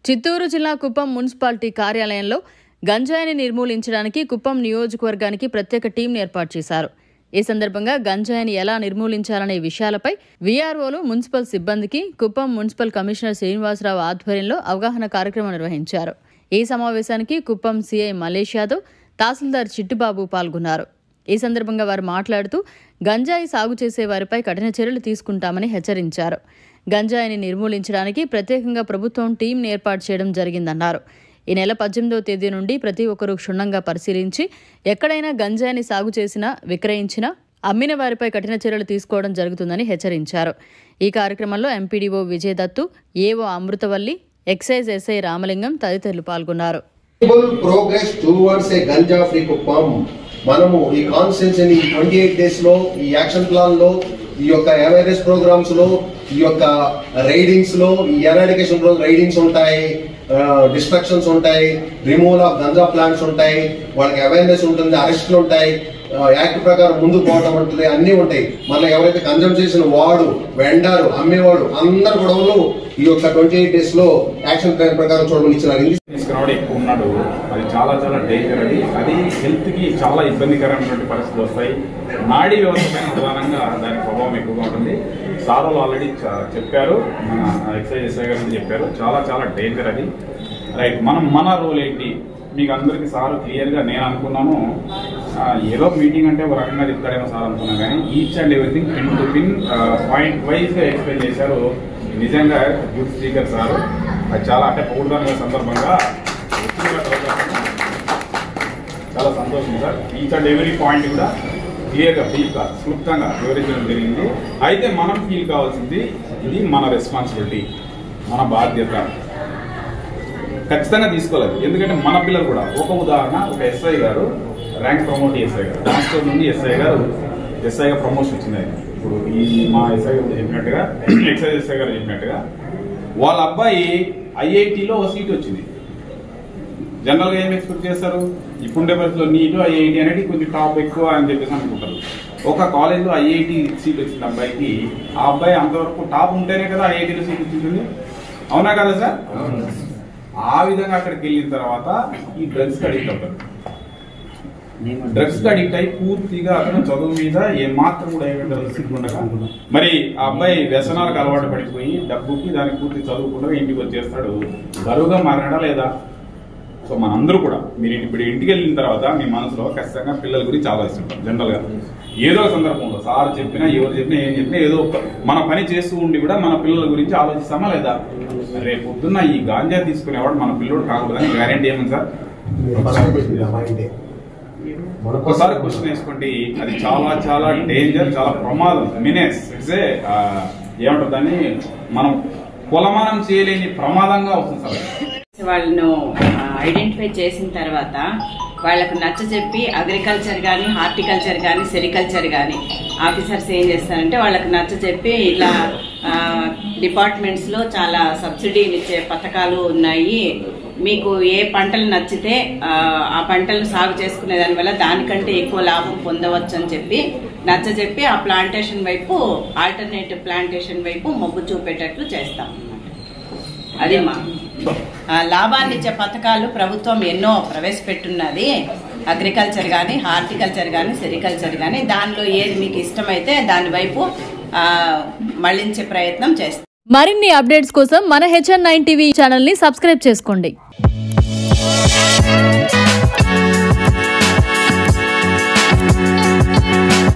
చిత్తూరు జిల్లా కుప్పం మున్సిపాలిటీ కార్యాలయంలో గంజాయిని నిర్మూలించడానికి కుప్పం నియోజకవర్గానికి ప్రత్యేక టీంను ఏర్పాటు చేశారు. ఈ సందర్భంగా గంజాయిని ఎలా నిర్మూలించాలనే విషయాలపై వీఆర్ఓలు, మున్సిపల్ సిబ్బందికి కుప్పం మున్సిపల్ కమిషనర్ శ్రీనివాసరావు ఆధ్వర్యంలో అవగాహన కార్యక్రమం నిర్వహించారు. ఈ సమావేశానికి కుప్పం సీఐ మలేష్ యాదవ్, తహసీల్దార్ చిట్టుబాబు పాల్గొన్నారు. ఈ సందర్భంగా వారు మాట్లాడుతూ గంజాయి సాగు చేసే వారిపై కఠిన చర్యలు తీసుకుంటామని హెచ్చరించారు. గంజాయిని నిర్మూలించడానికి ప్రత్యేకంగా ప్రభుత్వం టీంను ఏర్పాటు చేయడం జరిగిందన్నారు. ఈ నెల 18వ తేదీ నుండి ప్రతి ఒక్కరూ క్షుణ్ణంగా పరిశీలించి ఎక్కడైనా గంజాయిని సాగు చేసినా, విక్రయించినా, అమ్మిన వారిపై కఠిన చర్యలు తీసుకోవడం జరుగుతుందని హెచ్చరించారు. ఈ కార్యక్రమంలో MPDO Vijayadatt, AO Amruthavalli, excise SI Ramalingam తదితరులు పాల్గొన్నారు. మనము ఈ కాన్స్టిట్యూన్సీ 28 డేస్ లో ఈ యాక్షన్ ప్లాన్ లో ఈ యొక్క అవేర్నెస్ ప్రోగ్రామ్స్ లో ఈ యొక్క రైడింగ్స్ లో ఈ ఎరాడికేషన్ రైడింగ్స్ ఉంటాయి, డిస్ట్రక్షన్స్ ఉంటాయి, రిమూవల్ ఆఫ్ గంజా ప్లాంట్స్ ఉంటాయి, వాళ్ళకి అవేర్నెస్ ఉంటుంది, అరెస్టులు ఉంటాయి, యాక్ట్ ప్రకారం ముందుకు పోవడం ఉంటుంది, అన్ని ఉంటాయి. మళ్ళీ ఎవరైతే కన్జ్యూమ్ చేసిన వాడు, వెండర్, అమ్మేవాడు అందరు గొడవలు ఈ యొక్క 28 డేస్ లో యాక్షన్ ప్లాన్ ప్రకారం చూడమని ఇచ్చినారు. ఎక్కువ ఉన్నాడు, అది చాలా చాలా డేంజర్. అది హెల్త్ కి చాలా ఇబ్బందికరమైనటువంటి పరిస్థితులు వస్తాయి. నాడీ వ్యవస్థ పైన ప్రధానంగా దాని ప్రభావం ఎక్కువగా ఉంటుంది. సార్ ఆల్రెడీ చెప్పారు, మన ఎక్సైజ్ ఎస్ఐ గారు చెప్పారు, చాలా చాలా డేంజర్ అది. రైట్, మన రోల్ ఏంటి మీకు అందరికీ సార్ క్లియర్గా నేను అనుకున్నాను. ఏదో మీటింగ్ అంటే ఒక రకంగా చెప్తాడేమో సార్ అనుకున్నాను, కానీ each and everything pin to pin point వైజ్గా ఎక్స్ప్లెయిన్ చేశారు. నిజంగా గుడ్ స్పీకర్ సార్. అది చాలా అంటే పౌర్ణమి సందర్భంగా చాలా సంతోషం sir. Each and every point కూడా క్లియర్గా, డీప్గా, క్లుప్తంగా వివరించడం జరిగింది. అయితే మనం ఫీల్ కావాల్సింది, ఇది మన రెస్పాన్సిబిలిటీ, మన బాధ్యత ఖచ్చితంగా తీసుకోలేదు. ఎందుకంటే మన పిల్లలు కూడా, ఒక ఉదాహరణ, ఒక ఎస్ఐ గారు ర్యాంక్ ప్రమోట్ ఎస్ఐ గారు ట్రాన్స్ఫర్ నుండి ఎస్ఐగా ప్రమోషన్ వచ్చింది. ఇప్పుడు ఈ మా ఎస్ఐ గారు చెప్పినట్టుగా, ఎక్సైజ్ ఎస్ఐ గారు చెప్పినట్టుగా వాళ్ళ అబ్బాయి ఐఐటీలో ఒక సీట్ వచ్చింది. జనరల్గా ఏం ఎక్స్పెక్ట్ చేస్తారు, ఇప్పుడుండే పరిస్థితుల్లో నీటు ఐఐటి అనేది కొంచెం టాప్ ఎక్కువ అని చెప్పేసి అనుకుంటారు. ఒక కాలేజ్లో ఐఐటి సీట్ వచ్చింది అబ్బాయికి. ఆ అబ్బాయి అంతవరకు టాప్ ఉంటేనే కదా ఐఐటీలో సీట్ వచ్చింది, అవునా కదా సార్? ఆ విధంగా అక్కడికి వెళ్ళిన తర్వాత ఈ డ్రగ్స్ అడిక్ట్ అవుతారు. డ్రగ్స్ అడిక్ట్ అయి పూర్తిగా అతను చదువు మీద ఏమాత్రం కూడా ఉండగా, మరి ఆ అబ్బాయి వ్యసనాలకు అలవాటు పడిపోయి డబ్బుకి దానికి పూర్తి చదువుకుండా ఇంటికి వచ్చేస్తాడు. బరువుగా మారినాడా లేదా? సో మనందరూ కూడా, మీరు ఇప్పుడు ఇంటికి వెళ్ళిన తర్వాత మీ మనసులో ఖచ్చితంగా పిల్లల గురించి ఆలోచిస్తుంటాం. జనరల్గా ఏదో సందర్భంలో సార్ చెప్పినా, ఎవరు చెప్పినా, ఏం చెప్పినా, ఏదో మన పని చేస్తూ ఉండి కూడా మన పిల్లల గురించి ఆలోచిస్తామా లేదా? రేపు పొద్దున్న ఈ గాంజా తీసుకునేవాడు మన పిల్లడు కాకూడదని గ్యారెంటీ ఏమని సార్? ఒక్కసారి క్వశ్చన్ వేసుకోండి. అది చాలా చాలా డేంజర్, చాలా ప్రమాదం. మినేస్ ఇట్స్ ఏమంటారు దాన్ని, మనం కొలమానం చేయలేని ప్రమాదంగా వస్తుంది సార్. వాళ్ళను ఐడెంటిఫై చేసిన తర్వాత వాళ్ళకు నచ్చ చెప్పి అగ్రికల్చర్ కానీ, హార్టికల్చర్ కానీ, సెరికల్చర్ కానీ ఆఫీసర్స్ ఏం చేస్తారంటే వాళ్ళకు నచ్చ చెప్పి, ఇట్లా డిపార్ట్మెంట్స్లో చాలా సబ్సిడీలు ఇచ్చే పథకాలు ఉన్నాయి, మీకు ఏ పంటలు నచ్చితే ఆ పంటలను సాగు చేసుకునే దానివల్ల దానికంటే ఎక్కువ లాభం పొందవచ్చు అని చెప్పి నచ్చ చెప్పి ఆ ప్లాంటేషన్ వైపు, ఆల్టర్నేటివ్ ప్లాంటేషన్ వైపు మొగ్గు చూపేటట్లు చేస్తాం. అదే మా లాభాన్ని ఇచ్చే పథకాలు ప్రభుత్వం ఎన్నో ప్రవేశపెట్టున్నది. అగ్రికల్చర్ కానీ, హార్టికల్చర్ కానీ, సెరికల్చర్ కానీ, దానిలో ఏది మీకు ఇష్టమైతే దాని వైపు మళ్లించే ప్రయత్నం చేస్తాం. మరిన్ని అప్డేట్స్ కోసం మన HN9 టీవీ ఛానల్ ని సబ్స్క్రైబ్ చేసుకోండి.